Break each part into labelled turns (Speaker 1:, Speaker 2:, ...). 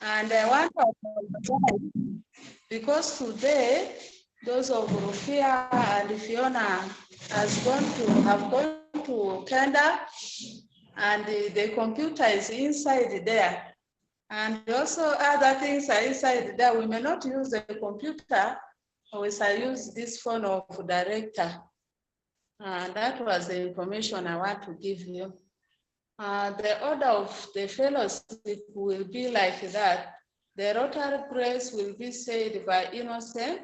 Speaker 1: And I want to apologize because today those of Rufia and Fiona have gone to Canada, and the computer is inside there. And also other things are inside there. We may not use the computer, we shall use this phone of director. That was the information I want to give you. The order of the fellowship will be like that. The Rotary grace will be said by Innocent.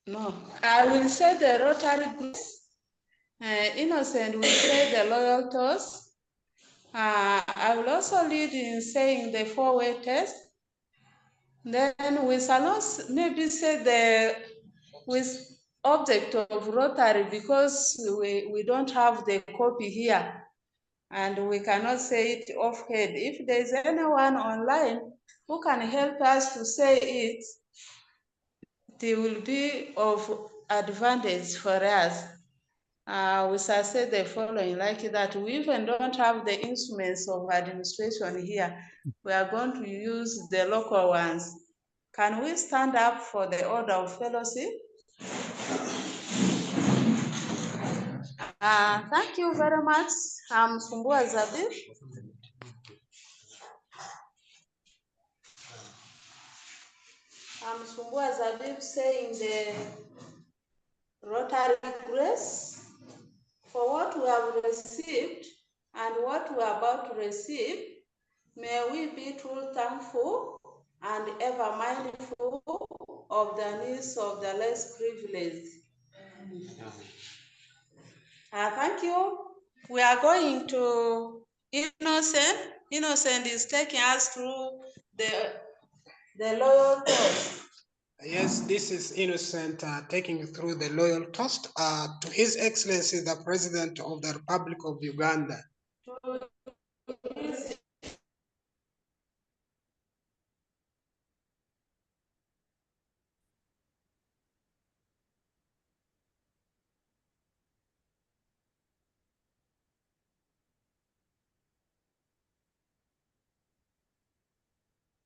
Speaker 1: No, I will say the Rotary grace. Innocent will say the loyal toast. I will also lead in saying the four-way test. Then we shall not maybe say the with object of Rotary because we don't have the copy here and we cannot say it offhand. If there is anyone online who can help us to say it, it will be of advantage for us. We shall say the following like that. We even don't have the instruments of administration here. We are going to use the local ones. Can we stand up for the order of fellowship? Thank you very much. I'm Sumbua Zabir. I'm Sumbua Zabir saying the Rotary grace for what we have received and what we are about to receive. May we be truly thankful and ever mindful of the needs of the less privileged. Thank you. We are going to Innocent. Innocent is taking us through the loyal toast.
Speaker 2: Yes, this is Innocent taking you through the loyal toast to His Excellency, the President of the Republic of Uganda.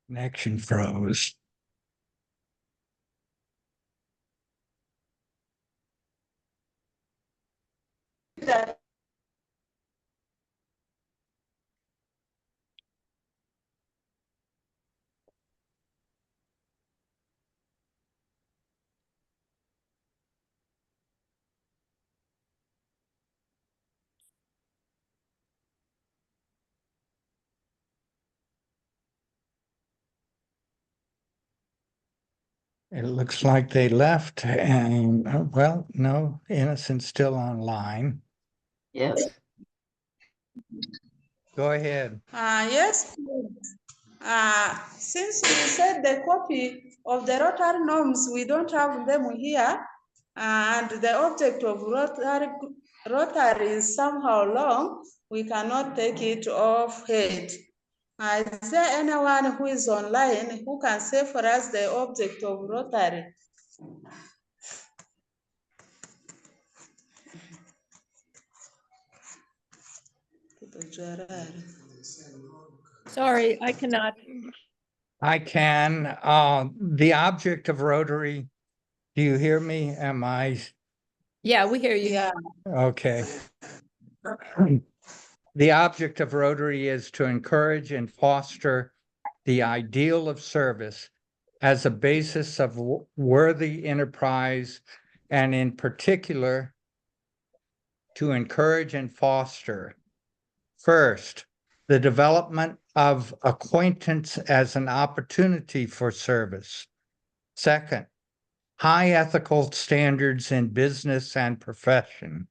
Speaker 3: Connection froze. It looks like they left and, well, no, Innocent's still online.
Speaker 4: Yes.
Speaker 3: Go ahead.
Speaker 1: Yes. Since we said the copy of the Rotary norms, we don't have them here, and the object of Rotary is somehow long, we cannot take it off head. Is there anyone who is online who can say for us the object of Rotary?
Speaker 4: Sorry, I cannot.
Speaker 3: I can. The object of Rotary, do you hear me? Am I?
Speaker 4: Yeah, we hear you.
Speaker 1: Yeah.
Speaker 3: Okay. The object of Rotary is to encourage and foster the ideal of service as a basis of worthy enterprise, and in particular, to encourage and foster, first, the development of acquaintance as an opportunity for service. Second, high ethical standards in business and profession.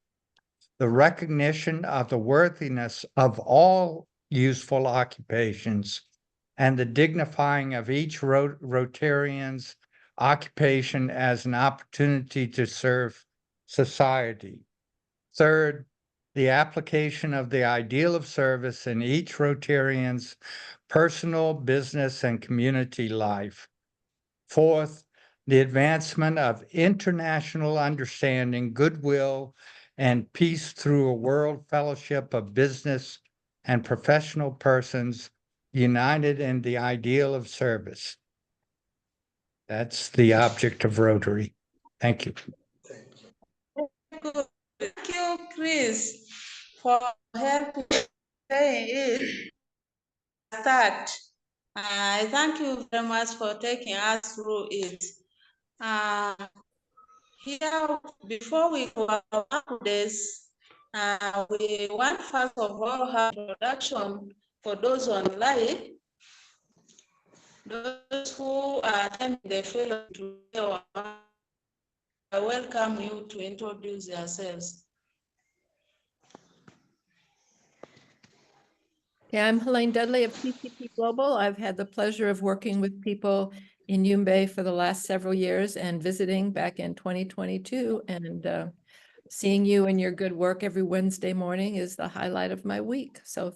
Speaker 3: The recognition of the worthiness of all useful occupations and the dignifying of each Rotarian's occupation as an opportunity to serve society. Third, the application of the ideal of service in each Rotarian's personal, business, and community life. Fourth, the advancement of international understanding, goodwill, and peace through a world fellowship of business and professional persons united in the ideal of service. That's the object of Rotary. Thank you.
Speaker 1: Good. Thank you, Chris, for helping it start. I thank you very much for taking us through it. Here, before we go about this, we want first of all have introduction for those online, those who are attending the fellowship today. I welcome you to introduce yourselves.
Speaker 4: Yeah, I'm Helene Dudley of TCP Global. I've had the pleasure of working with people in Yumbe for the last several years and visiting back in 2022. And seeing you and your good work every Wednesday morning is the highlight of my week. So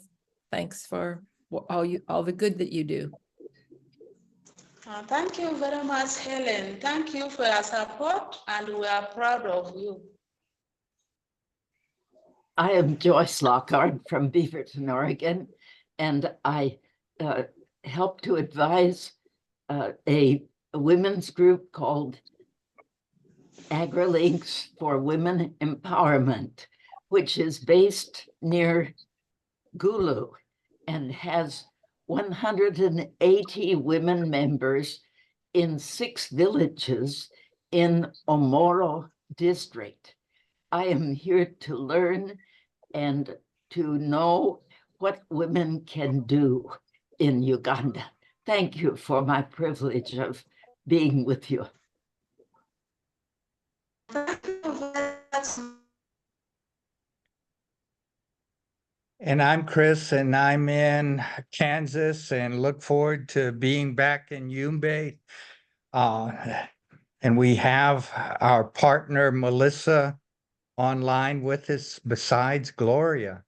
Speaker 4: thanks for all the good that you do.
Speaker 1: Thank you very much, Helen. Thank you for your support, and we are proud of you.
Speaker 5: I am Joyce Lockhart from Beaverton, Oregon, and I help to advise a women's group called AgriLinks for Women Empowerment, which is based near Gulu and has 180 women members in 6 villages in Omoro district. I am here to learn and to know what women can do in Uganda. Thank you for my privilege of being with you.
Speaker 1: Thank you very much.
Speaker 3: And I'm Chris, and I'm in Kansas and look forward to being back in Yumbe. And we have our partner, Melissa, online with us besides Gloria.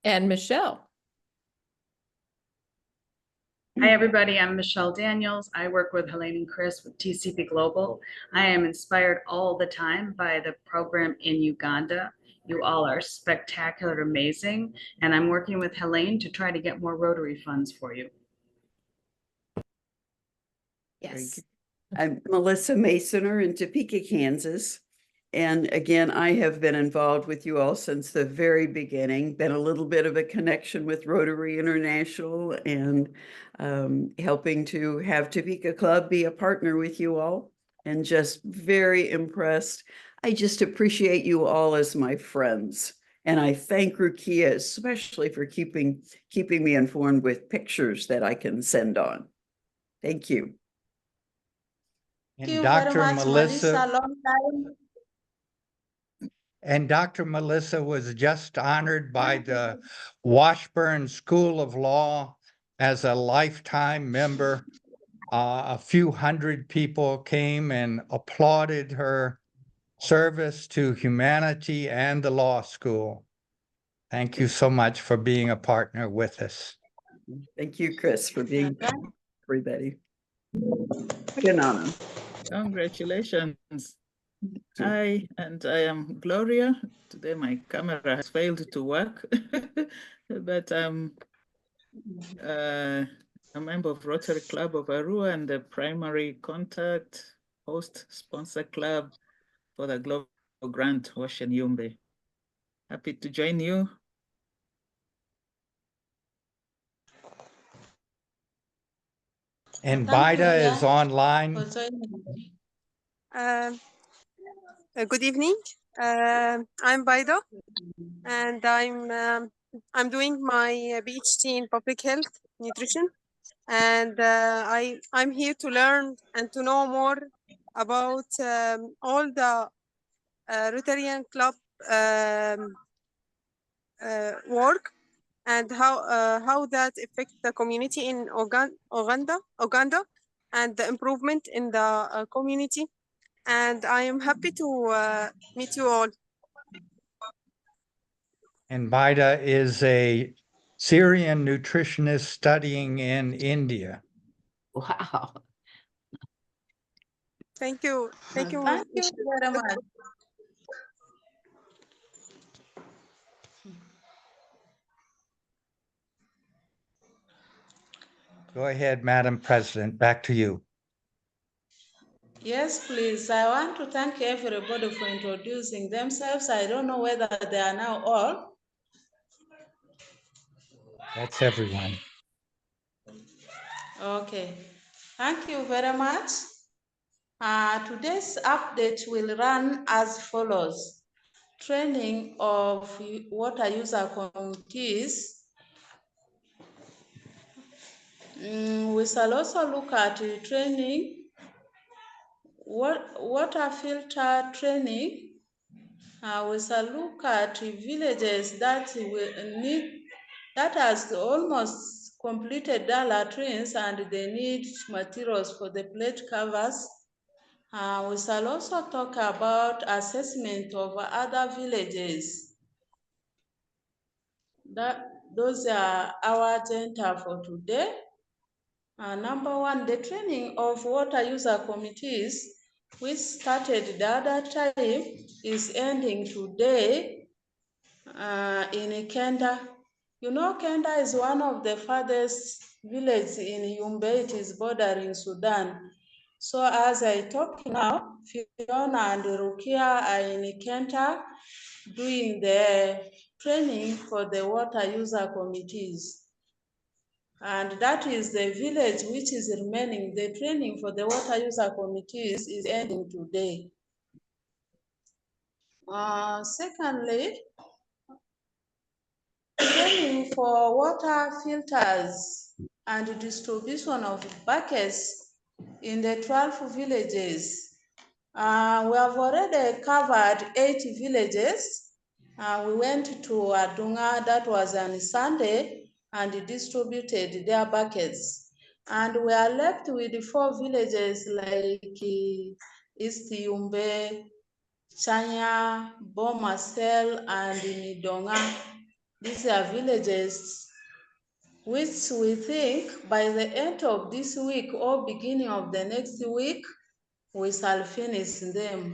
Speaker 4: And Michelle.
Speaker 6: Hi, everybody. I'm Michelle Daniels. I work with Helene and Chris with TCP Global. I am inspired all the time by the program in Uganda. You all are spectacular, amazing. And I'm working with Helene to try to get more Rotary funds for you.
Speaker 7: Yes, I'm Melissa Masoner in Topeka, Kansas. And again, I have been involved with you all since the very beginning, been a little bit of a connection with Rotary International and helping to have Topeka Club be a partner with you all, and just very impressed. I just appreciate you all as my friends. And I thank Rukia especially for keeping me informed with pictures that I can send on. Thank you.
Speaker 1: Thank you
Speaker 3: And
Speaker 1: very
Speaker 3: Dr.
Speaker 1: much,
Speaker 3: Melissa,
Speaker 1: long time.
Speaker 3: and Dr. Melissa was just honored by the Washburn School of Law as a lifetime member. A few hundred people came and applauded her service to humanity and the law school. Thank you so much for being a partner with us.
Speaker 7: Thank you, Chris, for being everybody. What an honor.
Speaker 8: Congratulations. Hi, and I am Gloria. Today my camera has failed to work, but I'm a member of Rotary Club of Arua and the primary contact host sponsor club for the Global Grant Ocean Yumbe. Happy to join you.
Speaker 3: And Bida is online.
Speaker 9: Good evening. I'm Baida, and I'm doing my PhD in public health nutrition, and I'm here to learn and to know more about all the Rotarian Club work and how that affects the community in Uganda, and the improvement in the community. And I am happy to meet you all.
Speaker 3: And Bida is a Syrian nutritionist studying in India.
Speaker 5: Wow.
Speaker 9: Thank you. Thank you.
Speaker 1: Thank you very much.
Speaker 3: Go ahead, Madam President, back to you.
Speaker 1: Yes, please. I want to thank everybody for introducing themselves. I don't know whether they are now all.
Speaker 3: That's everyone.
Speaker 1: Okay. Thank you very much. Today's update will run as follows. Training of water user committees. We shall also look at training, water filter training. We shall look at villages that has almost completed their latrines and they need materials for the plate covers. We shall also talk about assessment of other villages. Those are our agenda for today. Number one, the training of water user committees, which started the other time, is ending today in Kenda. You know, Kenda is one of the farthest villages in Yumbe. It is bordering Sudan. So as I talk now, Fiona and Rukia are in Kenta doing the training for the water user committees. And that is the village which is remaining. The training for the water user committees is ending today. Secondly, training for water filters and distribution of buckets in the 12 villages. We have already covered 8 villages. We went to Adunga, that was on Sunday, and distributed their buckets. And we are left with 4 villages like East Yumbe, Chanya, Bomasel, and Midonga. These are villages which we think by the end of this week or beginning of the next week, we shall finish them.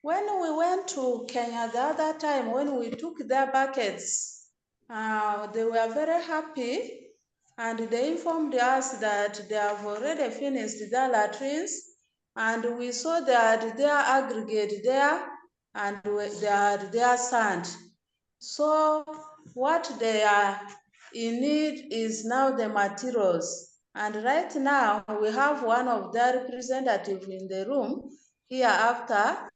Speaker 1: When we went to Kenya the other time, when we took their buckets, they were very happy and they informed us that they have already finished their latrines and we saw that their aggregate there and they had their sand. So what they are in need is now the materials. And right now we have one of their representatives in the room. Hereafter,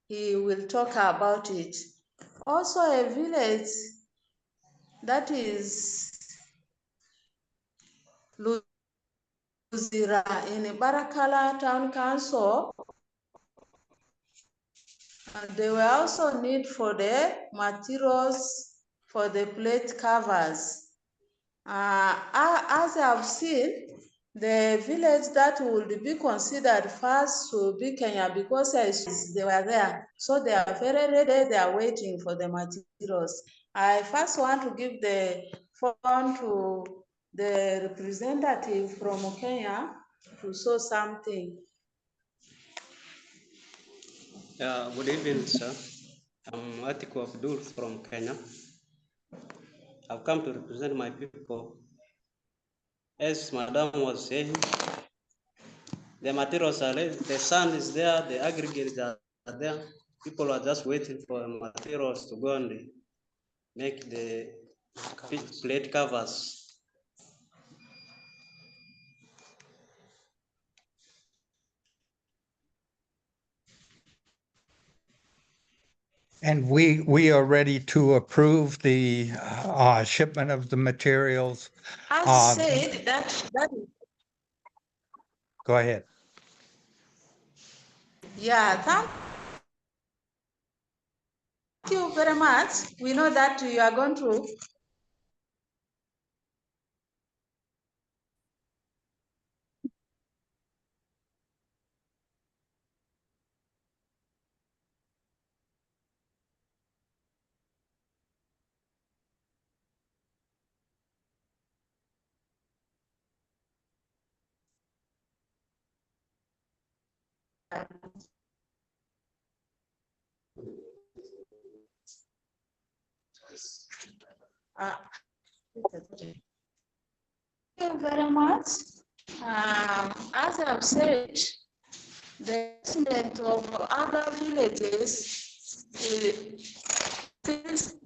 Speaker 1: he will talk about it. Also a village that is Luzira in Barakala Town Council. They will also need for the materials for the plate covers. As I have seen, the village that would be considered first will be Kenya because they were there. So they are very ready, they are waiting for the materials. I first want to give the phone to the representative from Kenya to show something.
Speaker 10: Good evening, sir. I'm Atiku Abdul from Kenya. I've come to represent my people. As Madam was saying, the materials are there, the sand is there, the aggregates are there. People are just waiting for materials to go and make the plate covers.
Speaker 3: And we are ready to approve the shipment of the materials.
Speaker 1: As said, that is.
Speaker 3: Go ahead.
Speaker 1: Yeah, thank you very much. We know that you are going to Thank you very much. As I've said, the incident of other villages is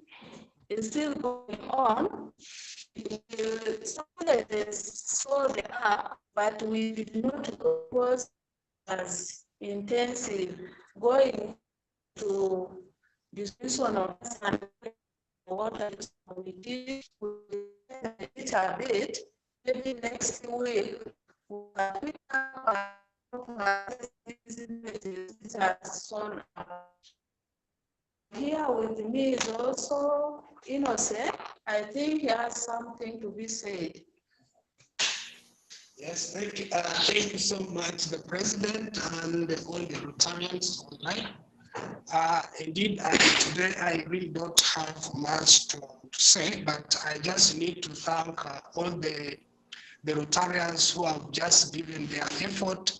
Speaker 1: still going on. Some villages saw the app, but we did not go as intensive going to distribution of water. We did it a bit. Maybe next week we will pick up here with me is also Innocent. I think he has something to be said.
Speaker 2: Yes, thank you so much, the president and all the Rotarians online. Indeed, today I really don't have much to say, but I just need to thank all the Rotarians who have just given their effort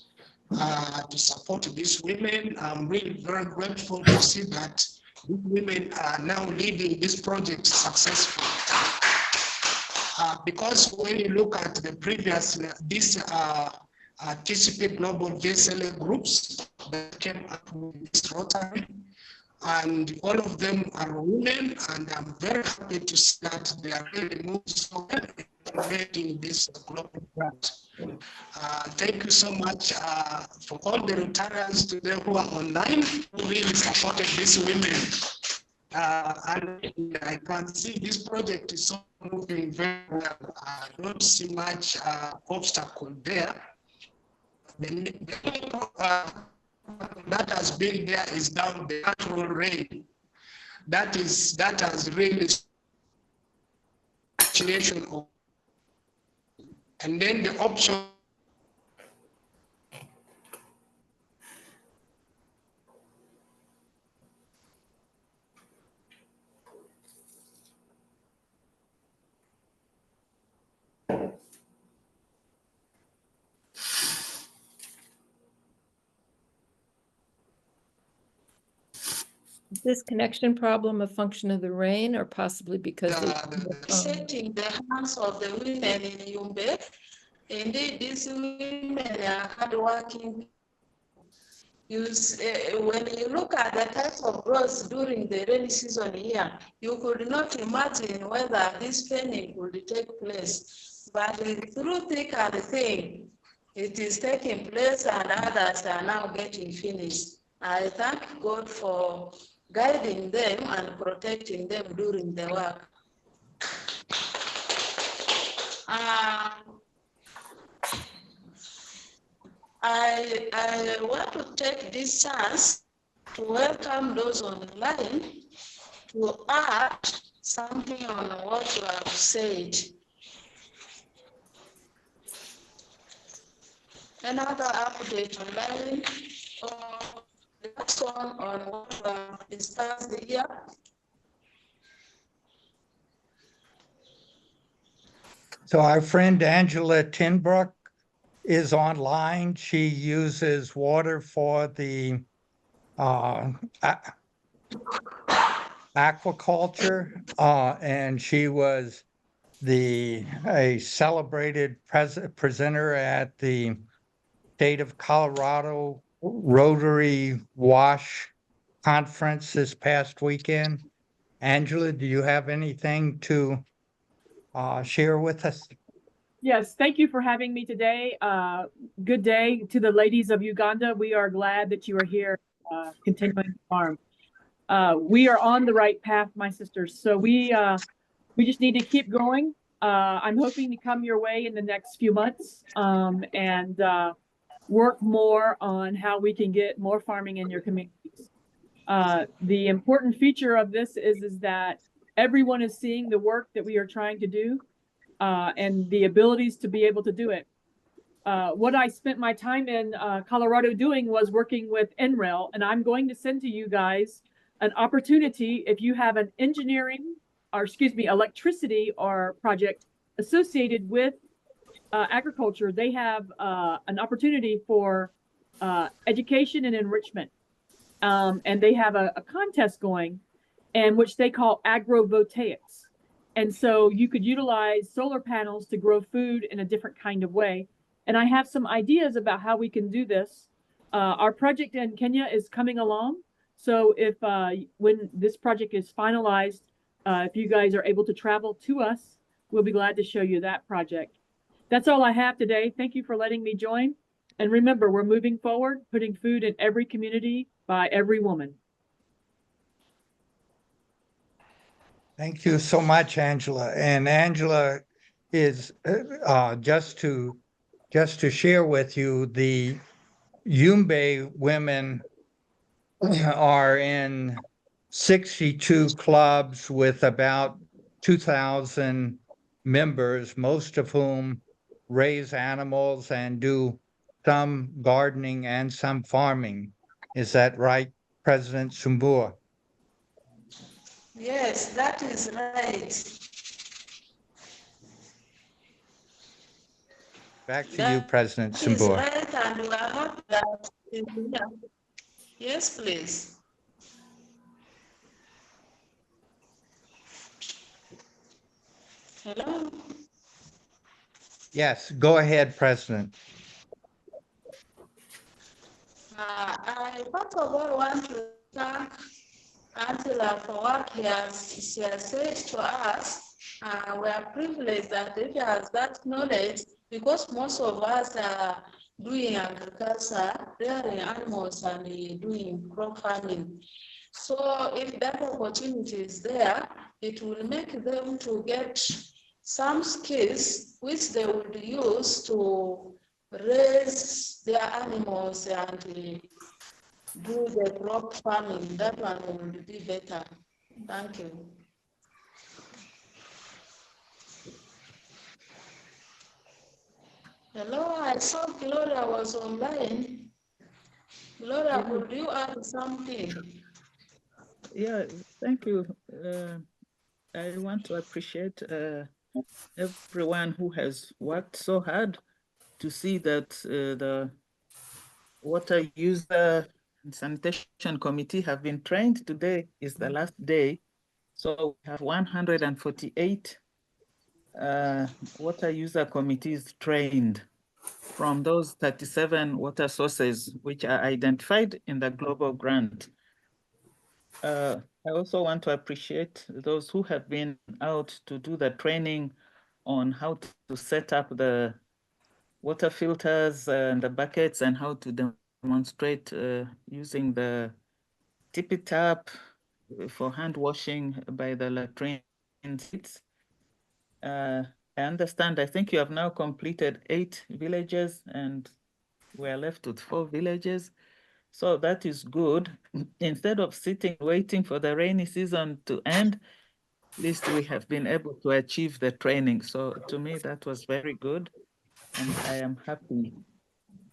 Speaker 2: to support these women. I'm really very grateful to see that these women are now leading this project successfully. Because when you look at the previous, this TCP Global VSLA groups that came up with this Rotary, and all of them are women, and I'm very happy to see that they are really moving forward in making this global grant. Thank you so much for all the Rotarians today who are online, who really supported these women. And I can see this project is so moving very well. I don't see much obstacle there. The that has been there is down the natural rain. That has really situation of, and then the option.
Speaker 4: Is this connection problem a function of the rain or possibly because
Speaker 1: setting the hands of the women in Yumbe? Indeed, these women are hardworking. When you look at the types of growth during the rainy season here, you could not imagine whether this penning would take place. But through thick and thin, it is taking place and others are now getting finished. I thank God for guiding them and protecting them during the work. I want to take this chance to welcome those online to add something on what you have said. Another update online, the last one on what we have discussed here.
Speaker 3: So our friend Angela Tinbrook is online. She uses water for the aquaculture, and she was a celebrated presenter at the State of Colorado Rotary Wash Conference this past weekend. Angela, do you have anything to share with us?
Speaker 11: Yes, thank you for having me today. Good day to the ladies of Uganda. We are glad that you are here continuing to farm. We are on the right path, my sisters. So we just need to keep going. I'm hoping to come your way in the next few months and work more on how we can get more farming in your communities. The important feature of this is that everyone is seeing the work that we are trying to do and the abilities to be able to do it. What I spent my time in Colorado doing was working with NREL, and I'm going to send to you guys an opportunity if you have an electricity or project associated with agriculture. They have an opportunity for education and enrichment. And they have a contest going, and which they call agrovoltaics. And so you could utilize solar panels to grow food in a different kind of way. And I have some ideas about how we can do this. Our project in Kenya is coming along. So if when this project is finalized, if you guys are able to travel to us, we'll be glad to show you that project. That's all I have today. Thank you for letting me join. And remember, we're moving forward, putting food in every community by every woman.
Speaker 3: Thank you so much, Angela. And Angela is just to share with you, the Yumbe women are in 62 clubs with about 2,000 members, most of whom raise animals and do some gardening and some farming. Is that right, President Sumbua?
Speaker 1: Yes, that is right.
Speaker 3: Back to you, President
Speaker 1: That is
Speaker 3: Sumbua.
Speaker 1: right, and we are happy that is here. Yes, please. Hello.
Speaker 3: Yes, go ahead, President.
Speaker 1: I first of all want to thank Angela for what she has said to us. We are privileged that she has that knowledge, because most of us are doing agriculture, rearing animals, and doing crop farming. So if that opportunity is there, it will make them to get some skills which they would use to raise their animals and do the crop farming. That one will be better. Thank you. Hello, I saw Gloria was online. Gloria, could you add something?
Speaker 8: Yeah, thank you. I want to appreciate everyone who has worked so hard to see that the water user and sanitation committee have been trained. Today is the last day. So we have 148 water user committees trained from those 37 water sources which are identified in the global grant. I also want to appreciate those who have been out to do the training on how to set up the water filters and the buckets, and how to demonstrate using the tippy tap for hand washing by the latrine seats. I understand, I think you have now completed 8 villages and we are left with 4 villages. So that is good. Instead of sitting waiting for the rainy season to end, at least we have been able to achieve the training. So to me, that was very good, and I am happy.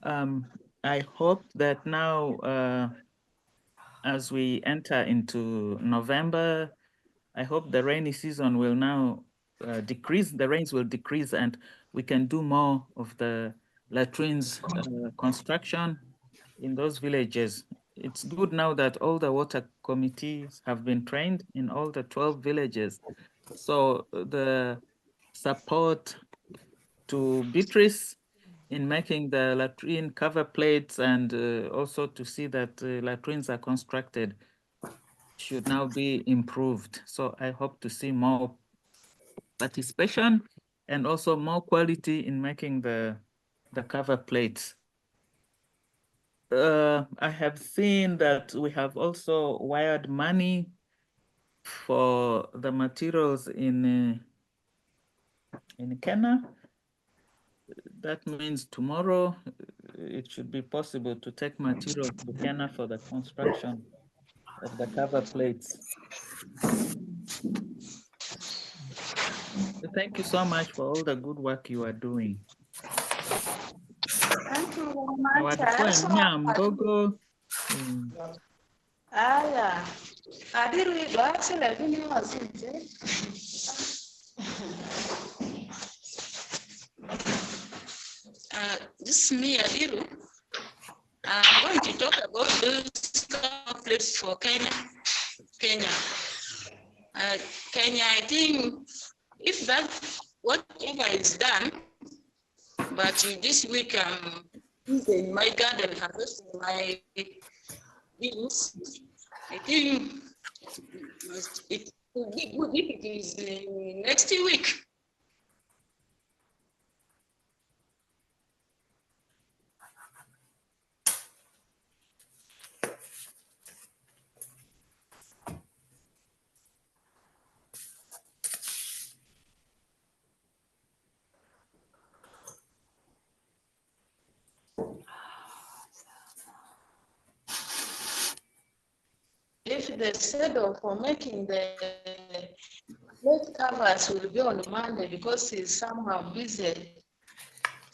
Speaker 8: I hope that now, as we enter into November, I hope the rainy season will now decrease, the rains will decrease, and we can do more of the latrines construction in those villages. It's good now that all the water committees have been trained in all the 12 villages. So the support to Beatrice in making the latrine cover plates, and also to see that latrines are constructed, should now be improved. So I hope to see more participation and also more quality in making the cover plates. I have seen that we have also wired money for the materials in Kenya. That means tomorrow it should be possible to take materials to Kenya for the construction of the cover plates. Thank you so much for all the good work you are doing.
Speaker 1: Thank you very much. Yeah.
Speaker 12: This is me, Adiru. I'm going to talk about those conflicts for Kenya. Kenya, I think if that whatever is done, but this week in my garden harvesting my beans, I think it will be good if it is next week. If the schedule for making the plate covers will be on Monday because he's somehow busy.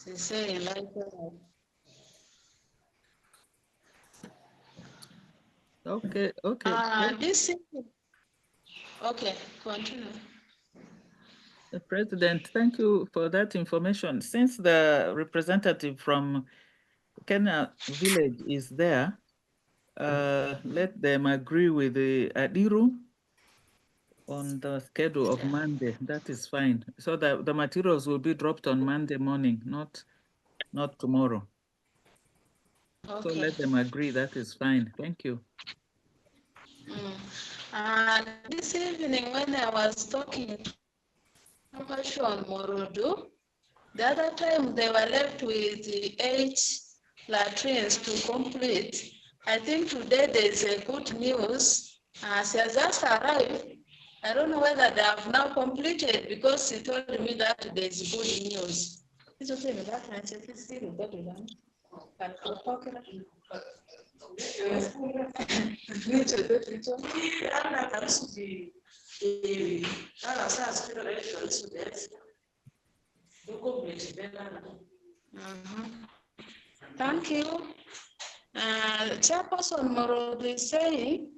Speaker 12: He's saying like
Speaker 8: Okay.
Speaker 12: this. Okay, continue.
Speaker 8: President, thank you for that information. Since the representative from Kenya village is there, let them agree with the Adiru on the schedule of Monday. That is fine. So that the materials will be dropped on Monday morning, not tomorrow.
Speaker 12: Okay.
Speaker 8: So let them agree. That is fine. Thank you.
Speaker 12: This evening when I was talking to on Morodo, the other time they were left with 8 latrines to complete. I think today there is a good news. She has just arrived. I don't know whether they have now completed because he told me that there is good news. It's okay, that I said it's still better than Thank you. Chairperson Moro is saying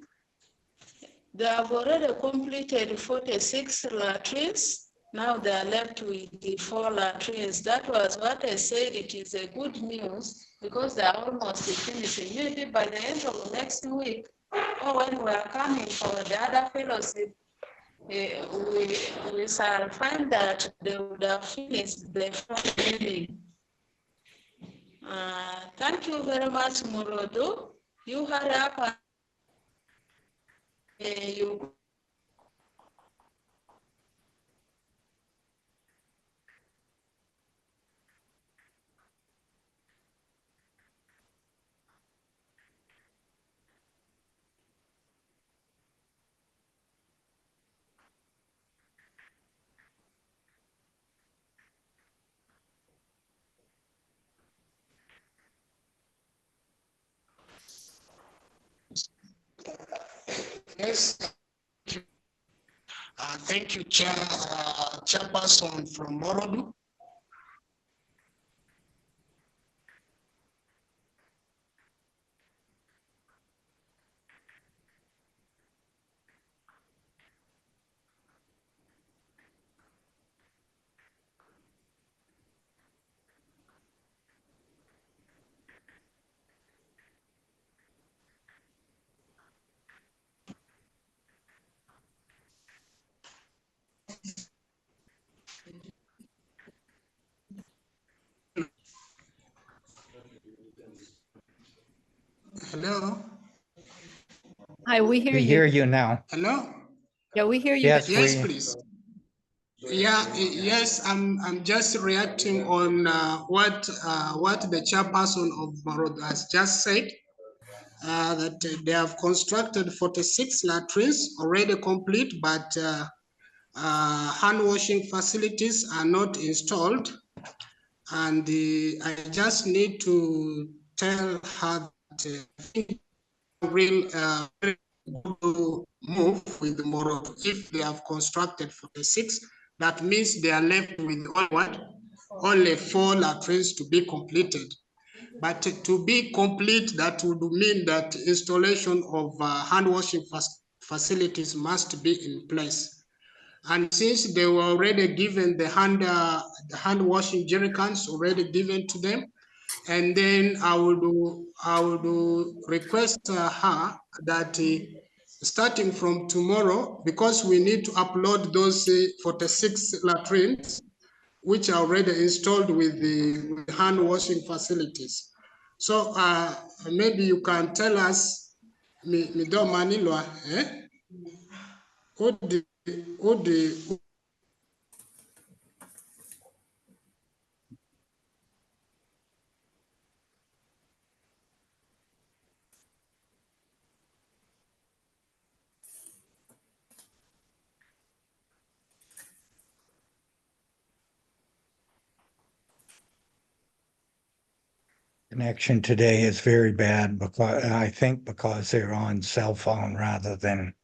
Speaker 12: they have already completed 46 latrines. Now they are left with the 4 latrines. That was what I said. It is a good news because they are almost finishing. Maybe by the end of next week, or when we are coming for the other fellowship, we shall find that they would have finished the 4th building. Thank you very much, Morodo. You hurry up and you.
Speaker 2: Yes. Thank you, Chairperson from Morodo. Hello.
Speaker 4: Hi, we hear
Speaker 3: We
Speaker 4: you.
Speaker 3: hear you now.
Speaker 2: Hello.
Speaker 4: Yeah, we hear you.
Speaker 3: Yes,
Speaker 2: Yes, please. Yeah, yes, I'm just reacting on what the chairperson of Morodo has just said, that they have constructed 46 latrines already complete, but hand washing facilities are not installed. And I just need to tell her that will move with the Morodo. If they have constructed 46, that means they are left with only 4 latrines to be completed. But to be complete, that would mean that installation of hand washing facilities must be in place. And since they were already given the hand washing jerry cans already given to them, and then I would request her that starting from tomorrow, because we need to upload those 46 latrines, which are already installed with the hand washing facilities. So maybe you can tell us, Mido
Speaker 3: Connection today is very bad because I think because they're on cell phone rather than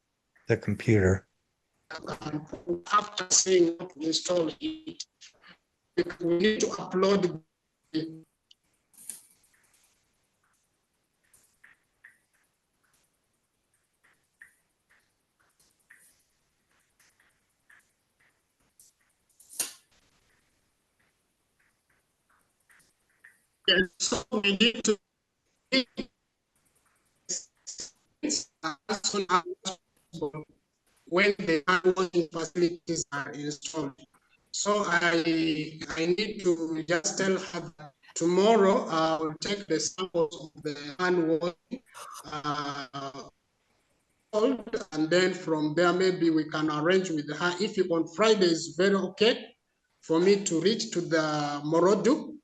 Speaker 3: the computer.
Speaker 2: After seeing what we install it, we need to upload so we need to as soon as possible when the hand washing facilities are installed. So I need to just tell her that tomorrow I will take the samples of the hand washing and then from there maybe we can arrange with her. If on Friday is very okay for me to reach to the Morodu,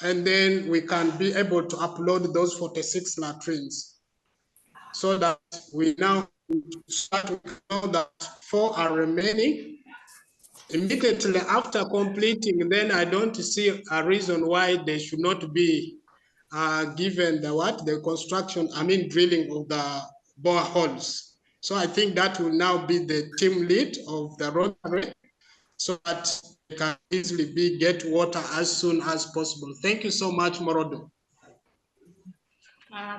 Speaker 2: and then we can be able to upload those 46 latrines so that we now start to know that 4 are remaining. Immediately after completing, then I don't see a reason why they should not be given the construction, drilling of the boreholes. So I think that will now be the team lead of the Rotary so that they can easily get water as soon as possible. Thank you so much, Morodo.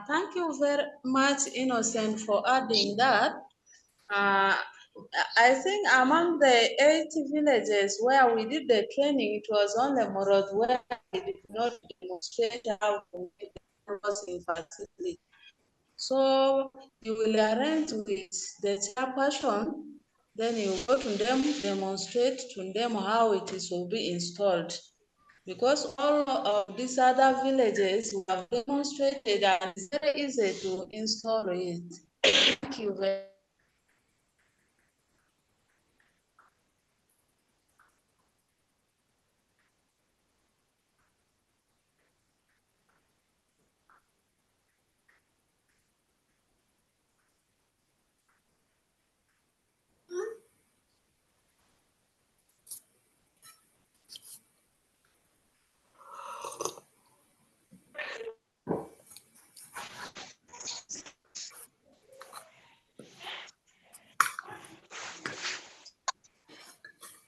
Speaker 1: Thank you very much, Innocent, for adding that. I think among the 80 villages where we did the training, it was only Morod where we did not demonstrate how to make the crossing facility. So you will arrange with the chairperson, then you go to them, demonstrate to them how it is will be installed. Because all of these other villages have demonstrated and it's very easy to install it. Thank you very much.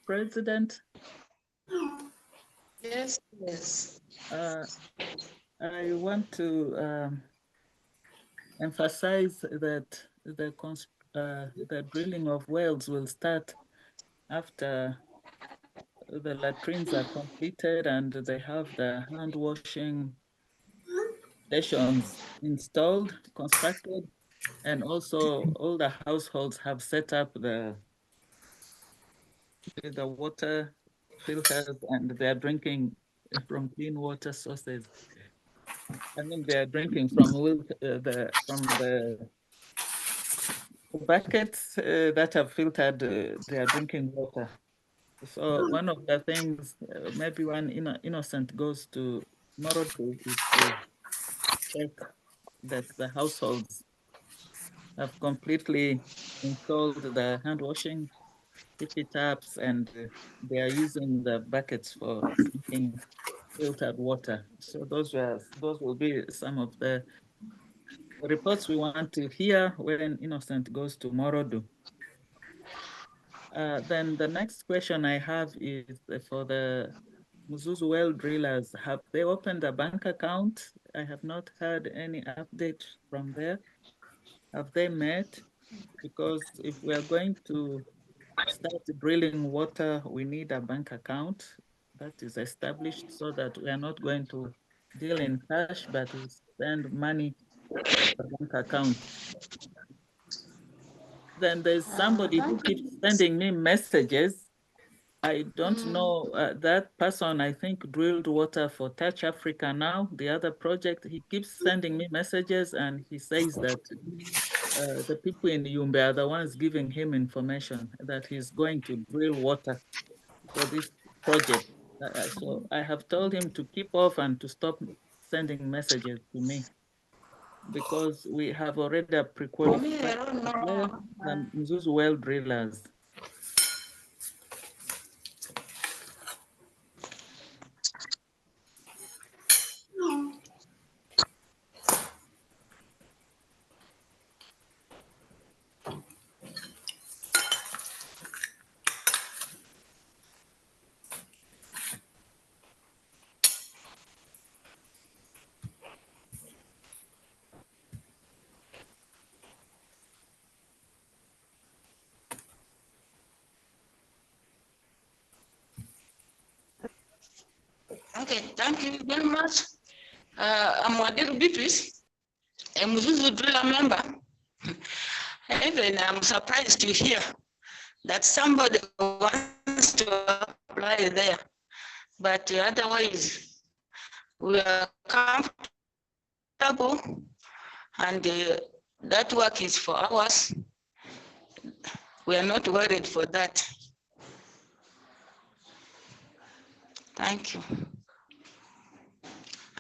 Speaker 8: President.
Speaker 12: Yes, yes.
Speaker 8: I want to emphasize that the drilling of wells will start after the latrines are completed and they have the hand washing stations installed, constructed, and also all the households have set up the water filters and they are drinking from clean water sources. They are drinking from the buckets that have filtered their drinking water. So one of the things, maybe when Innocent goes to Moroto, is to check that the households have completely installed the hand washing taps and they are using the buckets for drinking filtered water. So those will be some of the reports we want to hear when Innocent goes to Morodo. Then the next question I have is for the Muzuzu well drillers. Have they opened a bank account? I have not heard any update from there. Have they met? Because if we are going to start drilling water, we need a bank account that is established so that we are not going to deal in cash, but we spend money to a bank account. then there's somebody who keeps sending me messages. I don't know, that person, I think, drilled water for Touch Africa now, the other project. He keeps sending me messages and he says that the people in Yumbe are the ones giving him information that he's going to drill water for this project. So I have told him to keep off and to stop sending messages to me, because we have already a pre-qualified supplier, the Mzuzu well drillers.
Speaker 13: Okay, thank you very much. I'm Wadiru Beatrice, a Mzuzu driller member. Even I'm surprised to hear that somebody wants to apply there, but otherwise we are comfortable, and that work is for hours. We are not worried for that. Thank you.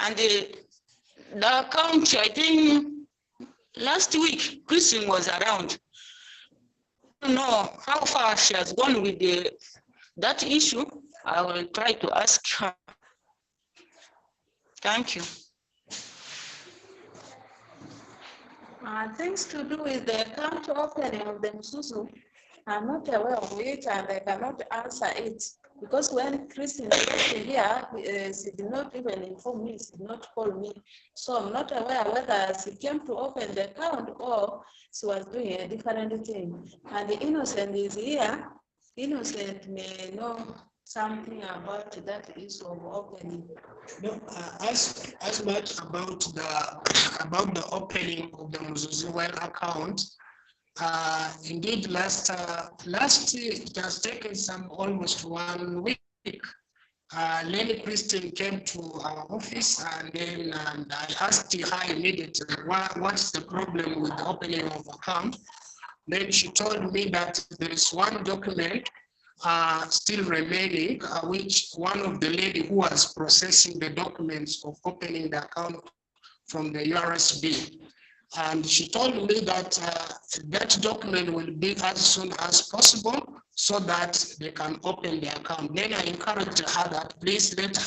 Speaker 13: And the account, I think last week, Christine was around. I don't know how far she has gone with that issue. I will try to ask her. Thank you.
Speaker 1: Things to do with the account opening of the Mzuzu, I'm not aware of it and I cannot answer it. Because when Christine came here, she did not even inform me, she did not call me. So I'm not aware whether she came to open the account or she was doing a different thing. And the Innocent is here. Innocent may know something about that issue of opening.
Speaker 2: No, as much about the opening of the Mzuzu well account. Indeed, last year it has taken almost 1 week. Lady Christine came to our office and I asked her immediately, what's the problem with the opening of account? Then she told me that there is one document still remaining, which one of the lady who was processing the documents of opening the account from the URSB. And she told me that that document will be as soon as possible so that they can open the account. Then I encouraged her that please let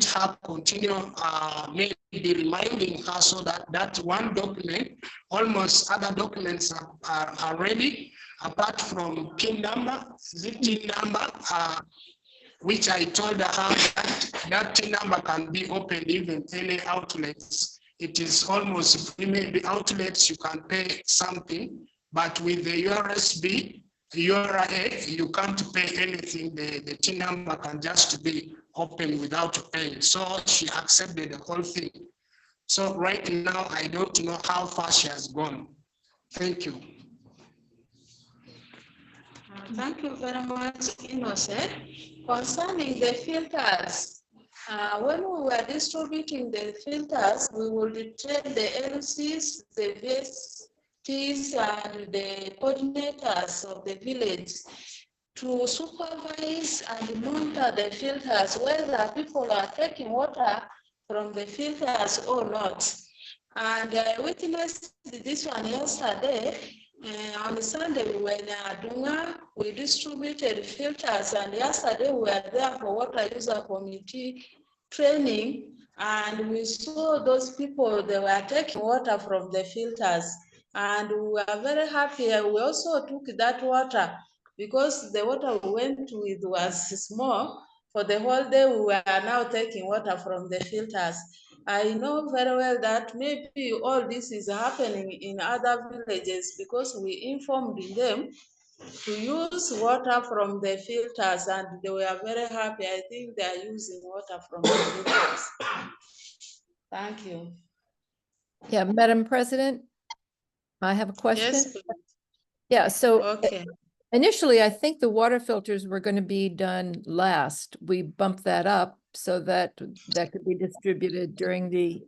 Speaker 2: her continue maybe reminding her so that one document, almost other documents are ready, apart from PIN number, ZT number, which I told her that PIN number can be opened even any outlets. It is almost maybe outlets you can pay something, but with the URSB, URA, you can't pay anything. The TIN number can just be opened without paying. So she accepted the whole thing. So right now, I don't know how far she has gone. Thank you.
Speaker 1: Thank you very much, Innocent. Concerning the filters, when we were distributing the filters, we will train the LCs, the VSTs, and the coordinators of the village to supervise and monitor the filters, whether people are taking water from the filters or not. And I witnessed this one yesterday. On Sunday, we were in Adunga, we distributed filters, and yesterday we were there for water user committee training, and we saw those people, they were taking water from the filters, and we were very happy. We also took that water because the water we went with was small. For the whole day, we were now taking water from the filters. I know very well that maybe all this is happening in other villages because we informed them to use water from the filters and they were very happy. I think they are using water from the filters. Thank you.
Speaker 4: Yeah, Madam President, I have a question.
Speaker 1: Yes, please.
Speaker 4: Yeah, so
Speaker 1: Okay.
Speaker 4: initially, I think the water filters were going to be done last. We bumped that up so that that could be distributed during the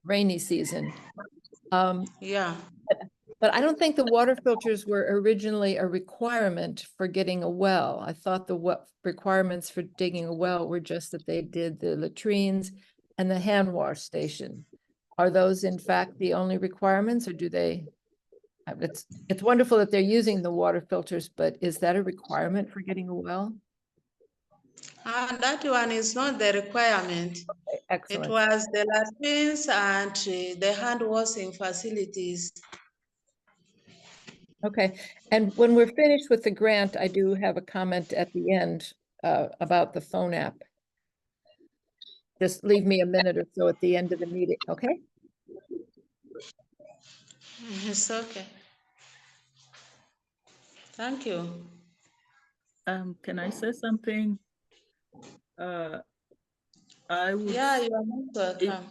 Speaker 4: rainy season.
Speaker 1: Yeah.
Speaker 4: But I don't think the water filters were originally a requirement for getting a well. I thought the requirements for digging a well were just that they did the latrines and the hand wash station. Are those in fact the only requirements, or do they? It's wonderful that they're using the water filters, but is that a requirement for getting a well?
Speaker 1: That one is not the requirement.
Speaker 4: Excellent.
Speaker 1: It was the latrines and the hand washing facilities.
Speaker 4: Okay, and when we're finished with the grant, I do have a comment at the end about the phone app. Just leave me a minute or so at the end of the meeting, okay?
Speaker 1: It's okay. Thank you.
Speaker 8: Can I say something? I would.
Speaker 1: Yeah, you are most welcome.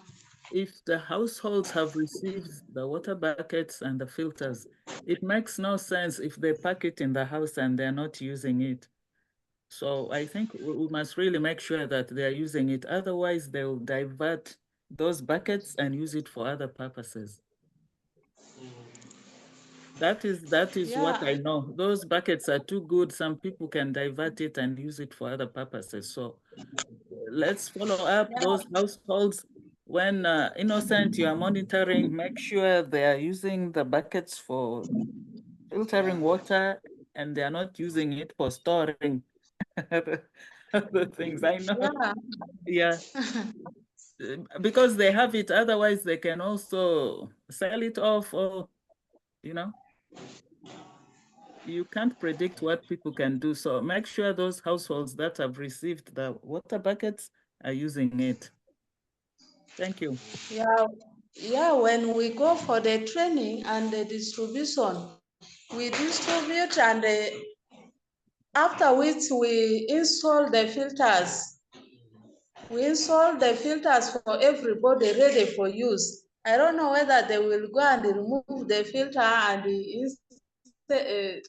Speaker 8: If the households have received the water buckets and the filters, it makes no sense if they pack it in the house and they're not using it. So I think we must really make sure that they're using it. Otherwise, they'll divert those buckets and use it for other purposes. That is what I know. Those buckets are too good. Some people can divert it and use it for other purposes. So let's follow up those households. When Innocent, you are monitoring, make sure they are using the buckets for filtering water and they are not using it for storing other things. I know. Yeah. Because they have it, otherwise they can also sell it off, or, you know, you can't predict what people can do. So make sure those households that have received the water buckets are using it. Thank you.
Speaker 1: Yeah, when we go for the training and the distribution, we distribute and after which we install the filters. We install the filters for everybody ready for use. I don't know whether they will go and remove the filter and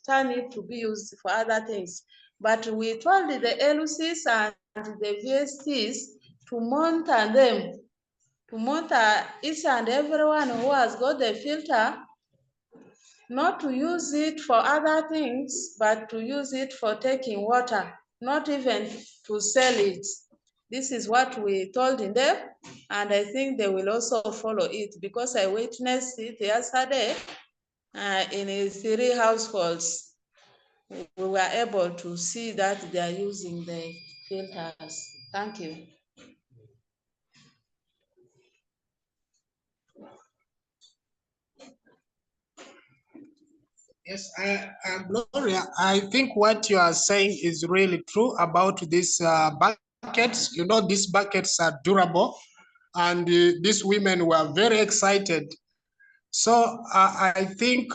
Speaker 1: turn it to be used for other things. But we told the LCs and the VSTs to monitor them, to monitor each and everyone who has got the filter, not to use it for other things, but to use it for taking water, not even to sell it. This is what we told them, and I think they will also follow it because I witnessed it yesterday in 3 households. We were able to see that they are using the filters. Thank you.
Speaker 2: Yes, Gloria, I think what you are saying is really true about these buckets. You know, these buckets are durable, and these women were very excited. So I think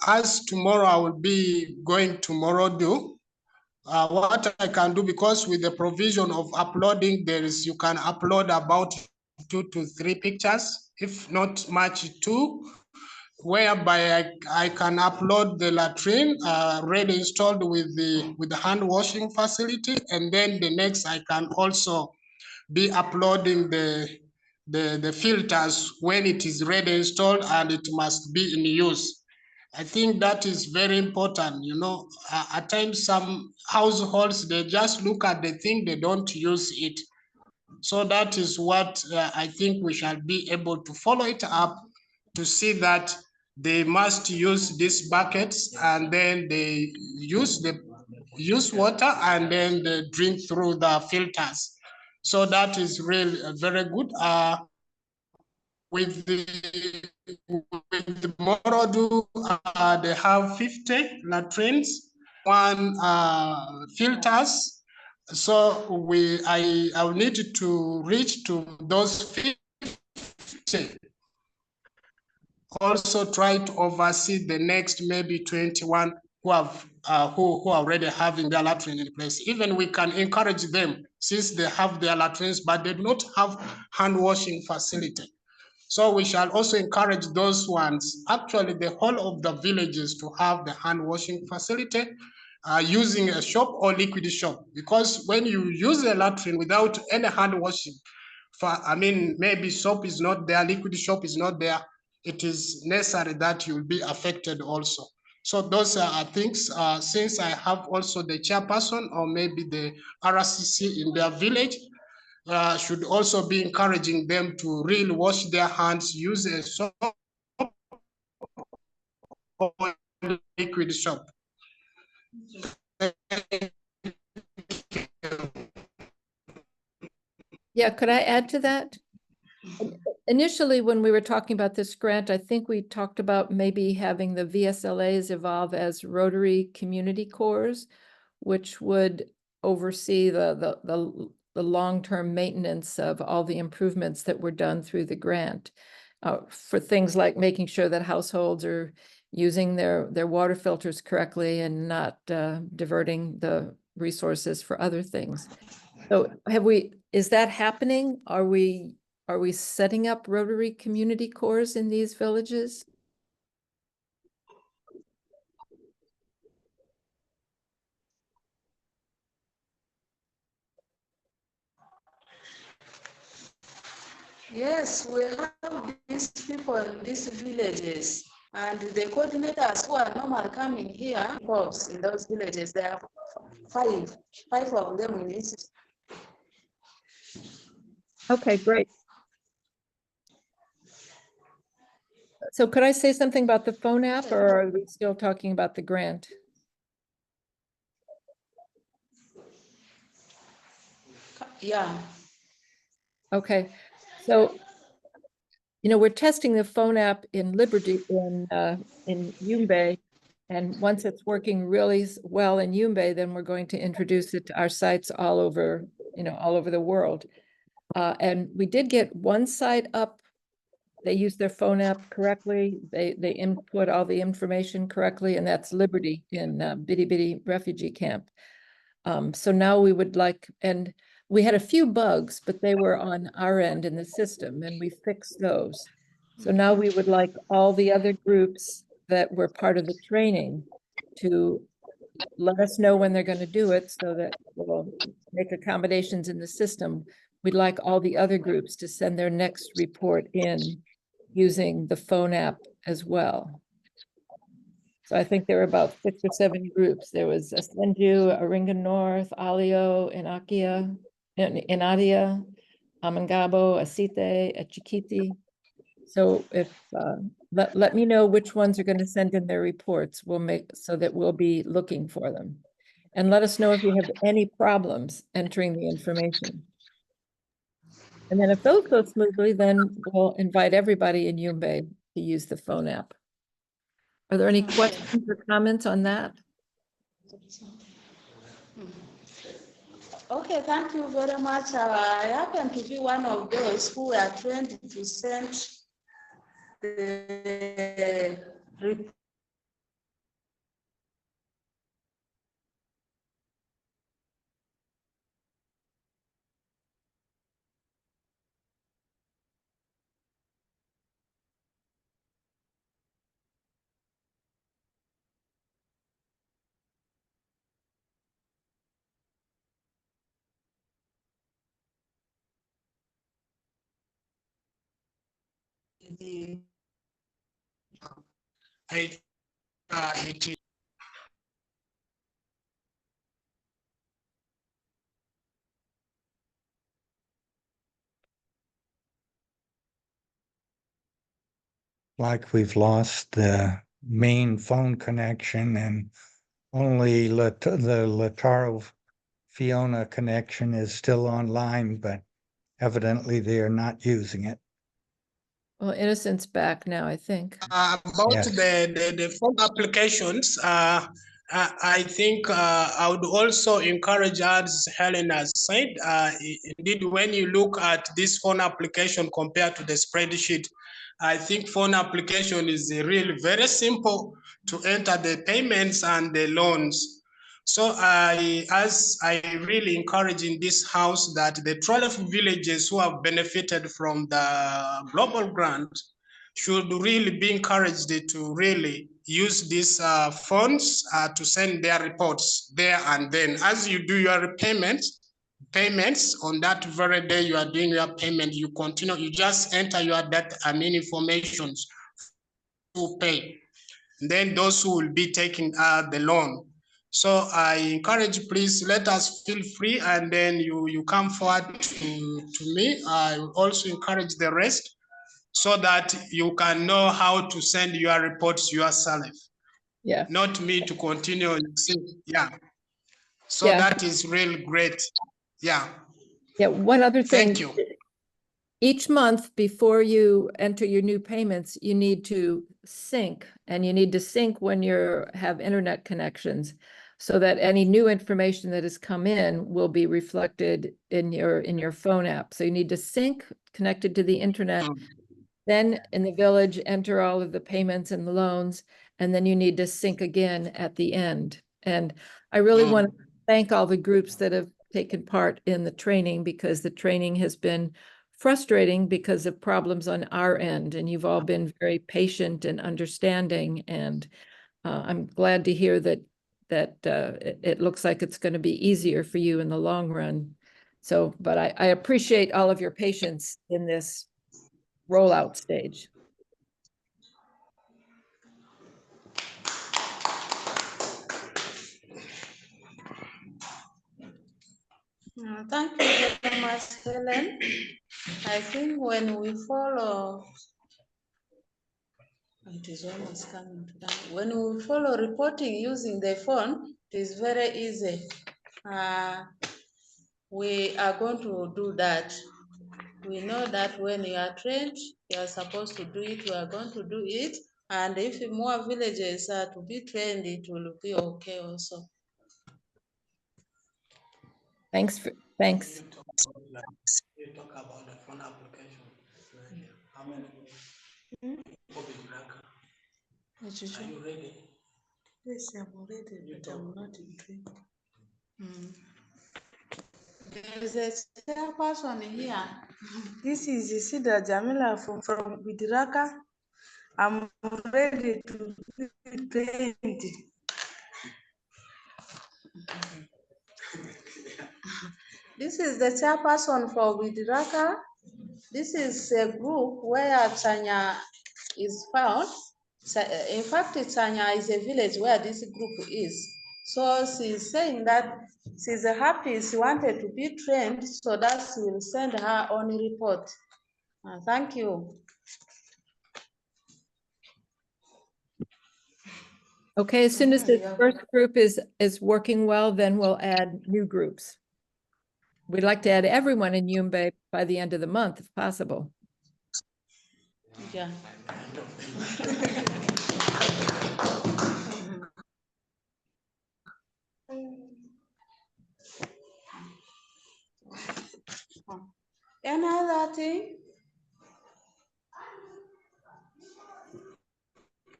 Speaker 2: as tomorrow I will be going to Morodu, what I can do, because with the provision of uploading, you can upload about 2 to 3 pictures, if not much 2, whereby I can upload the latrine already installed with the hand washing facility, and then the next I can also be uploading the filters when it is ready installed and it must be in use. I think that is very important. You know, at times some households, they just look at the thing, they don't use it. So that is what I think we shall be able to follow it up to see that they must use these buckets and then they use water and then they drink through the filters. So that is really very good. With the Morodu, they have 50 latrines, 1 filters. So I'll need to reach to those 50. Also try to oversee the next maybe 21 who have who are already having their latrine in place. Even we can encourage them, since they have their latrines, but they do not have hand washing facility. So we shall also encourage those ones, actually the whole of the villages, to have the hand washing facility using a soap or liquid soap. Because when you use a latrine without any hand washing, maybe soap is not there, liquid soap is not there, it is necessary that you'll be affected also. So those are things, since I have also the chairperson or maybe the RCC in their village, should also be encouraging them to really wash their hands, use a soap or liquid soap.
Speaker 4: Yeah, could I add to that? Initially, when we were talking about this grant, I think we talked about maybe having the VSLAs evolve as Rotary Community Corps, which would oversee the long-term maintenance of all the improvements that were done through the grant, for things like making sure that households are using their water filters correctly and not diverting the resources for other things. So is that happening? Are we setting up Rotary Community Corps in these villages?
Speaker 12: Yes, we have these people in these villages, and the coordinators who are normally coming here, in those villages, there are five of them in each.
Speaker 4: Okay, great. So could I say something about the phone app, or are we still talking about the grant?
Speaker 12: Yeah.
Speaker 4: Okay, so, we're testing the phone app in Liberty in Yumbe. And once it's working really well in Yumbe, then we're going to introduce it to our sites all over, all over the world. And we did get one site up. They use their phone app correctly. They input all the information correctly, and that's Liberty in Bitty Bitty refugee camp. So now we would like, and we had a few bugs, but they were on our end in the system, and we fixed those. So now we would like all the other groups that were part of the training to let us know when they're going to do it, so that we'll make accommodations in the system. We'd like all the other groups to send their next report in using the phone app as well. So I think there were about 6 or 7 groups. There was Asenju, Aringa North, Alio, Inakia, Inadia, Amangabo, Asite, Achikiti. So if let me know which ones are going to send in their reports. We'll make so that we'll be looking for them. And let us know if you have any problems entering the information. And then if those go smoothly, then we'll invite everybody in Yumbe to use the phone app. Are there any questions or comments on that?
Speaker 12: Okay, thank you very much. I happen to be one of those who are trained to send the report.
Speaker 3: Like we've lost the main phone connection and only the Lataro Fiona connection is still online, but evidently they are not using it.
Speaker 4: Well, Innocent's back now, I think.
Speaker 2: About
Speaker 3: Yes.
Speaker 2: the phone applications, I think I would also encourage, as Helen has said, indeed, when you look at this phone application compared to the spreadsheet, I think phone application is really very simple to enter the payments and the loans. So as I really encourage in this house that the 12 villages who have benefited from the global grant should really be encouraged to really use these funds to send their reports there and then. As you do your payments on that very day you are doing your payment, you continue, you just enter your data information to pay. Then those who will be taking the loan. So I encourage, please let us feel free, and then you come forward to me. I will also encourage the rest so that you can know how to send your reports yourself.
Speaker 4: Yeah.
Speaker 2: Not me to continue. Yeah. So
Speaker 4: Yeah.
Speaker 2: that is really great. Yeah.
Speaker 4: Yeah. One other thing.
Speaker 2: Thank you.
Speaker 4: Each month before you enter your new payments, you need to sync, and you need to sync when you have internet connections so that any new information that has come in will be reflected in your phone app. So you need to sync connected to the internet. Then in the village, enter all of the payments and the loans, and then you need to sync again at the end. And I really want to thank all the groups that have taken part in the training, because the training has been frustrating because of problems on our end, and you've all been very patient and understanding. And I'm glad to hear that it looks like it's going to be easier for you in the long run. So, but I appreciate all of your patience in this rollout stage.
Speaker 1: Thank you very much, Helen. I think when we follow, it is almost coming to that. When we follow reporting using the phone, it is very easy. We are going to do that. We know that when you are trained, you are supposed to do it, we are going to do it. And if more villages are to be trained, it will be okay also.
Speaker 4: Thanks. Thanks.
Speaker 2: You talk about the phone application. How many? Are you ready?
Speaker 1: Yes, I'm ready, but I'm not in training. There is a chairperson here. This is Isida Jamila from Bidiraka. I'm ready to be trained. This is the chairperson for Bidiraka. This is a group where Chanya is found. In fact, Chanya is a village where this group is. So she's saying that she's happy, she wanted to be trained so that she will send her own report. Thank you.
Speaker 4: Okay, as soon as the first group is working well, then we'll add new groups. We'd like to add everyone in Yumbe by the end of the month, if possible.
Speaker 1: Yeah. Any other thing?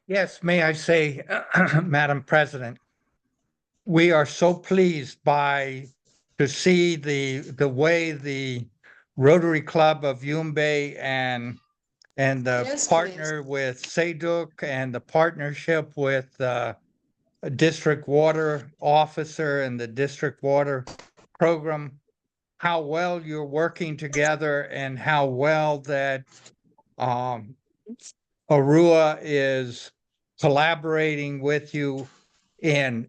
Speaker 3: Yes, may I say, Madam President, we are so pleased to see the way the Rotary Club of Yumbe and the
Speaker 1: Yes,
Speaker 3: partner with Seduk and the partnership with district water officer and the district water program, how well you're working together and how well that Arua is collaborating with you in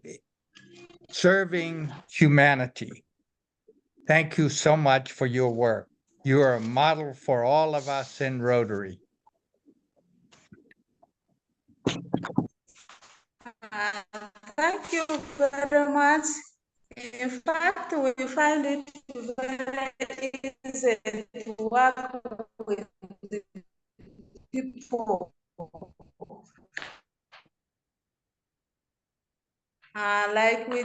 Speaker 3: serving humanity. Thank you so much for your work. You are a model for all of us in Rotary.
Speaker 1: Thank you very much. In fact, we find it very easy to work with the people. Like we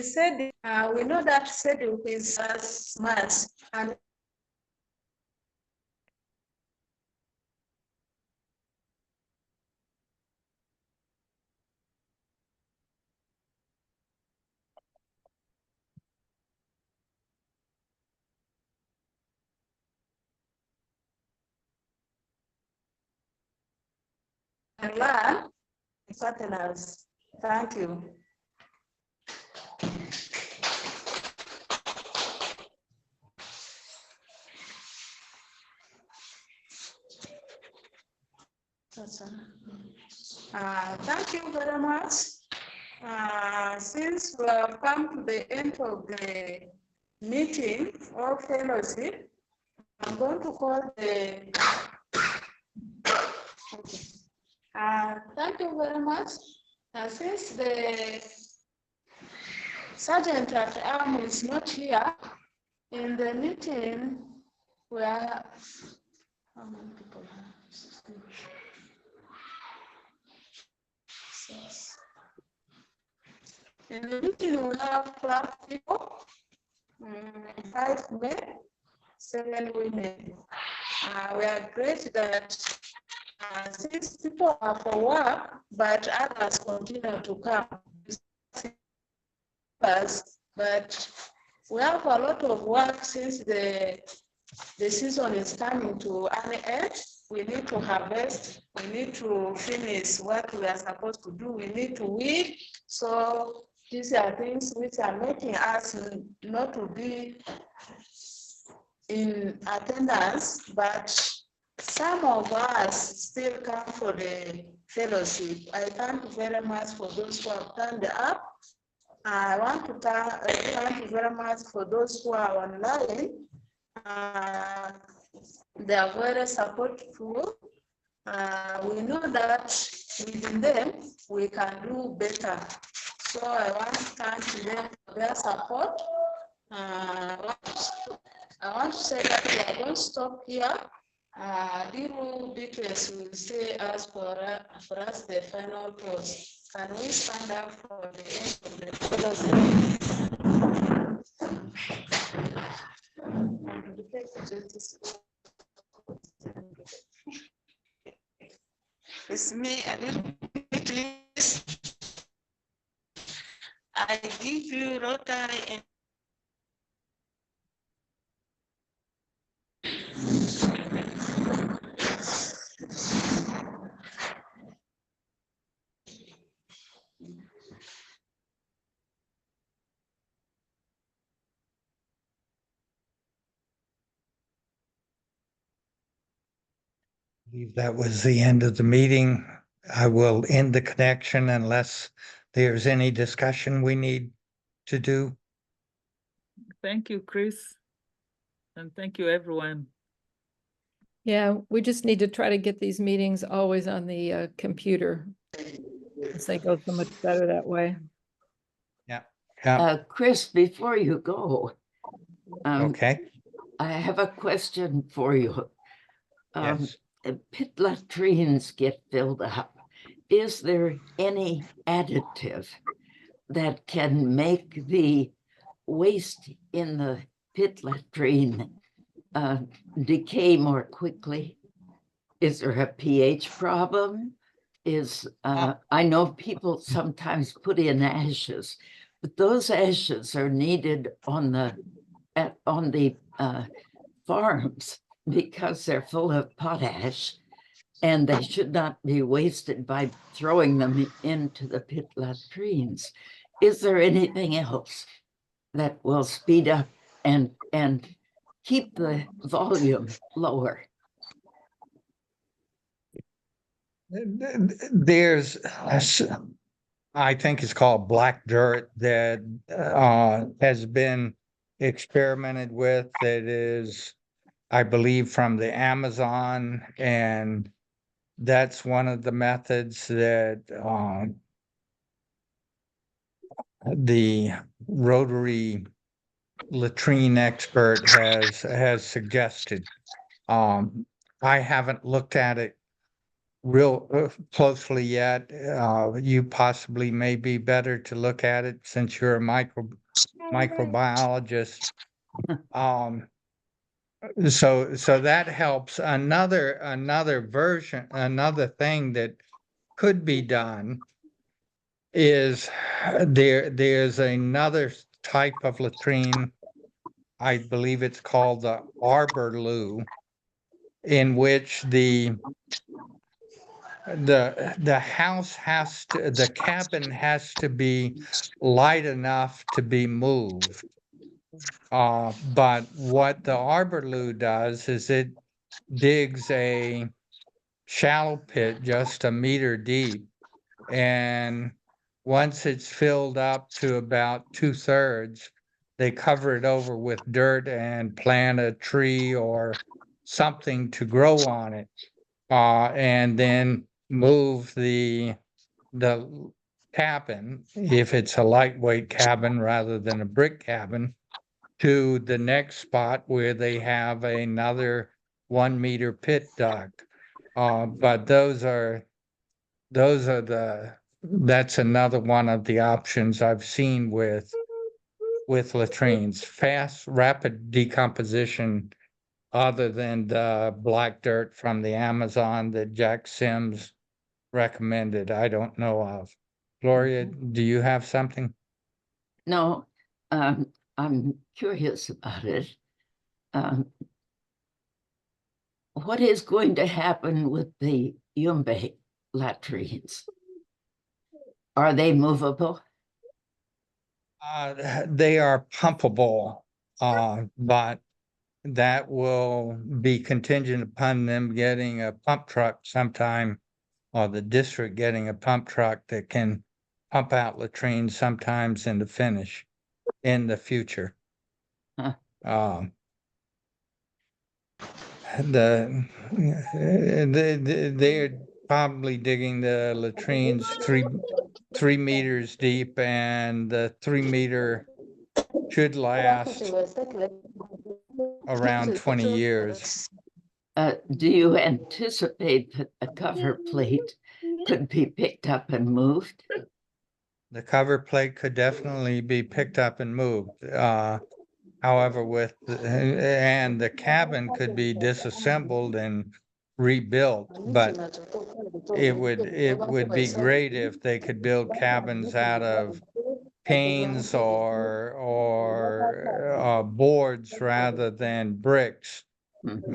Speaker 1: said, we know that Seduk is smart, and and learn partners. Thank you. Thank you very much. Since we have come to the end of the meeting or fellowship, I'm going to call the. Thank you very much. Since the Sergeant at Arm is not here, in the meeting, we are, how many people are? Six. In the meeting, we have 12 people, 5 men, 7 women. We are great that 6 people are for work, but others continue to come. But we have a lot of work since the season is coming to an end. We need to harvest, we need to finish what we are supposed to do, we need to weed. So these are things which are making us not to be in attendance, but some of us still come for the fellowship. I thank you very much for those who have turned up. I want to thank you very much for those who are online. They are very supportful. We know that within them, we can do better. So I want to thank them for their support. I want to say that we are going to stop here. Diru Beatrice will say as for us the final pause. Can we stand up for the end of the fellowship?
Speaker 13: It's me a little bit less. I give you Rotary and
Speaker 3: believe that was the end of the meeting. I will end the connection unless there's any discussion we need to do.
Speaker 8: Thank you, Chris. And thank you, everyone.
Speaker 4: Yeah, we just need to try to get these meetings always on the computer. They go so much better that way.
Speaker 3: Yeah.
Speaker 5: Chris, before you go,
Speaker 3: Okay.
Speaker 5: I have a question for you.
Speaker 3: Yes.
Speaker 5: Pit latrines get filled up. Is there any additive that can make the waste in the pit latrine decay more quickly? Is there a pH problem? I know people sometimes put in ashes, but those ashes are needed on the farms because they're full of potash, and they should not be wasted by throwing them into the pit latrines. Is there anything else that will speed up and keep the volume lower?
Speaker 3: There's, I think it's called black dirt that has been experimented with. That is, I believe, from the Amazon, and that's one of the methods that the Rotary latrine expert has suggested. I haven't looked at it real closely yet. You possibly may be better to look at it since you're a microbiologist. So that helps. Another thing that could be done is there's another type of latrine. I believe it's called the arbor loo, in which the the house has to, the cabin has to be light enough to be moved. But what the Arborloo does is it digs a shallow pit just a meter deep. And once it's filled up to about 2/3, they cover it over with dirt and plant a tree or something to grow on it. And then move the cabin, if it's a lightweight cabin rather than a brick cabin, to the next spot where they have another 1 meter pit dug. But that's another one of the options I've seen with latrines. Fast, rapid decomposition, other than the black dirt from the Amazon that Jack Sims recommended, I don't know of. Gloria, do you have something?
Speaker 5: No, I'm curious about it. What is going to happen with the Yumbe latrines? Are they movable?
Speaker 3: They are pumpable, but that will be contingent upon them getting a pump truck sometime, or the district getting a pump truck that can pump out latrines sometimes in the finish in the future.
Speaker 5: Huh.
Speaker 3: They're probably digging the latrines 3 meters deep, and the 3 meter should last around 20 years.
Speaker 5: Do you anticipate that a cover plate could be picked up and moved?
Speaker 3: The cover plate could definitely be picked up and moved. However, and the cabin could be disassembled and rebuilt, but it would be great if they could build cabins out of panes or boards rather than bricks,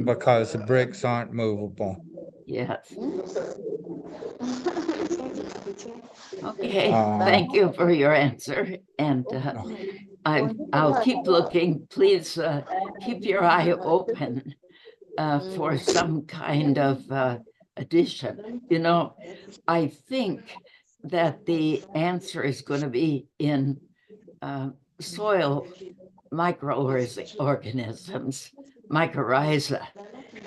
Speaker 3: because the bricks aren't movable.
Speaker 5: Yes. Okay, thank you for your answer. And I'll keep looking. Please keep your eye open for some kind of addition. You know, I think that the answer is going to be in soil microorganisms, mycorrhiza.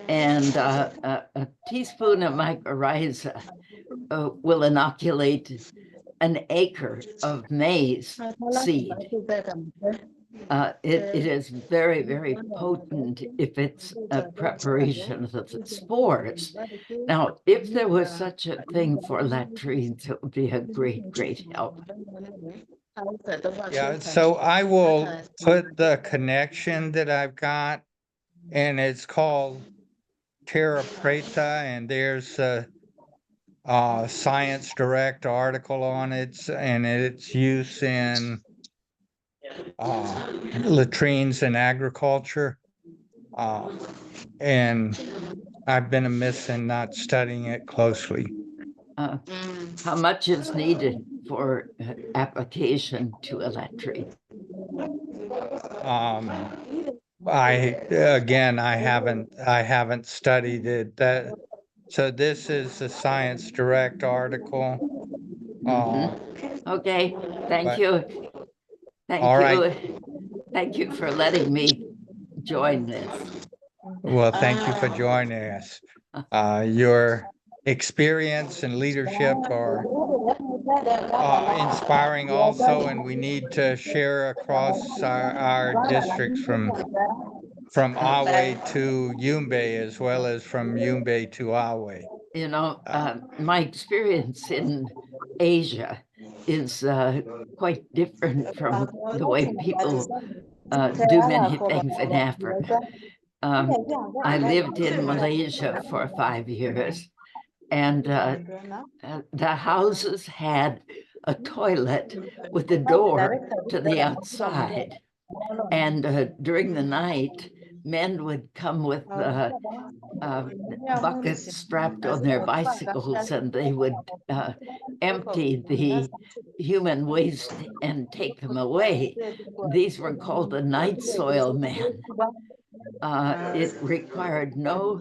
Speaker 5: And a teaspoon of mycorrhiza will inoculate an acre of maize seed. It is very, very potent if it's a preparation of the spores. Now, if there was such a thing for latrines, it would be a great, great help.
Speaker 3: Yeah, so I will put the connection that I've got, and it's called Terra Preta, and there's a Science Direct article on it and its use in latrines in agriculture. And I've been amiss in not studying it closely.
Speaker 5: How much is needed for application to a latrine?
Speaker 3: I haven't studied it. So this is the Science Direct article.
Speaker 5: Okay, thank you. Thank you for letting me join this.
Speaker 3: Well, thank you for joining us. Your experience and leadership are inspiring also, and we need to share across our districts from Awe to Yumbe, as well as from Yumbe to Awe.
Speaker 5: You know, my experience in Asia is quite different from the way people do many things in Africa. I lived in Malaysia for 5 years, and the houses had a toilet with a door to the outside. And during the night, men would come with buckets strapped on their bicycles, and they would empty the human waste and take them away. These were called the night soil men. It required no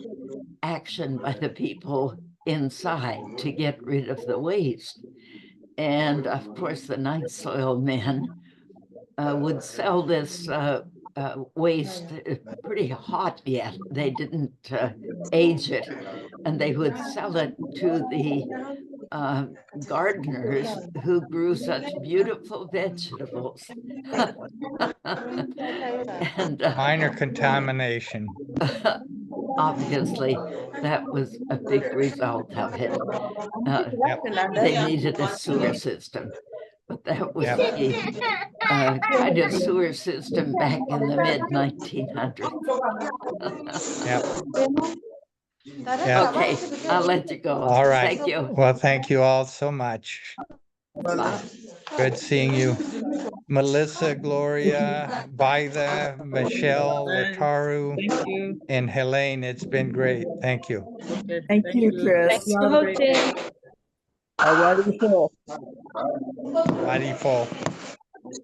Speaker 5: action by the people inside to get rid of the waste. And of course, the night soil men would sell this waste pretty hot yet. They didn't age it, and they would sell it to the gardeners who grew such beautiful vegetables. And
Speaker 3: minor contamination.
Speaker 5: Obviously, that was a big result of it. They needed a sewer system, but that was the kind of sewer system back in the mid-1900s. Okay, I'll let you go.
Speaker 3: All right.
Speaker 5: Thank you.
Speaker 3: Well, thank you all so much.
Speaker 5: Bye.
Speaker 3: Good seeing you. Melissa, Gloria, Baida, Michelle, Lataru,
Speaker 8: Thank you.
Speaker 3: and Helene. It's been great. Thank you.
Speaker 8: Okay,
Speaker 11: Thank you, Chris.
Speaker 4: Thanks
Speaker 11: You
Speaker 4: for
Speaker 11: all have a great day.
Speaker 4: hosting.
Speaker 3: Mighty full.